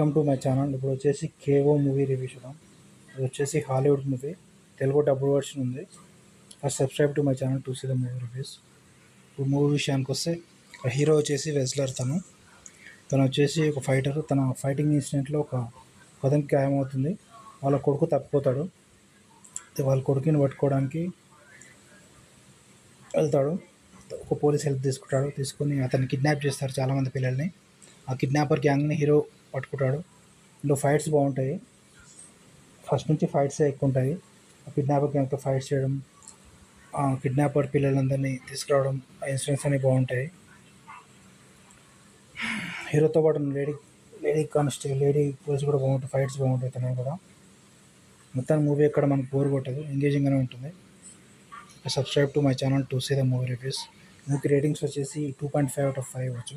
Welcome to my channel. ఇప్పుడు వచ్చేసి KO movie review చూద్దాం. ఇది వచ్చేసి Hollywood movie, Telugu dubbed version ఉంది. First subscribe to my channel to see the movie reviews. ఇప్పుడు మూవీ విషయానికి వస్తే హీరో వచ్చేసి వెస్లర్. తను వచ్చేసి ఒక ఫైటర్. తన ఫైటింగ్ ఇన్సిడెంట్లో ఒక అతనికి గాయమవుతుంది. వాళ్ళ కొడుకు తప్పిపోతాడు. వాళ్ళ కొడుకుని పట్టుకోవడానికి వెళ్తాడు. ఒక పోలీస్ హెల్ప్ తీసుకొని అతన్ని కిడ్నాప్ చేస్తారు చాలామంది పిల్లల్ని. ఆ కిడ్నాపర్ గ్యాంగ్ని హీరో పట్టుకుంటాడు. ఇందులో ఫైట్స్ బాగుంటాయి. ఫస్ట్ నుంచి ఫైట్సే ఎక్కువ ఉంటాయి. ఆ కిడ్నాపర్ గ్యాంగ్తో ఫైట్స్ చేయడం, ఆ కిడ్నాపర్ పిల్లలందరినీ తీసుకురావడం, ఆ ఇన్సిడెంట్స్ అన్నీ బాగుంటాయి. హీరోతో పాటు లేడీ పోలీస్ కూడా బాగుంటుంది. ఫైట్స్ బాగుంటాయి తనవి కూడా. మొత్తం మూవీ ఎక్కడ మనకు బోర్ కొట్టదు, ఎంగేజింగ్గానే ఉంటుంది. Subscribe to my channel to see the movie reviews. మూవీకి రేటింగ్స్ వచ్చేసి 2.5 out of 5 ఇవ్వచ్చు.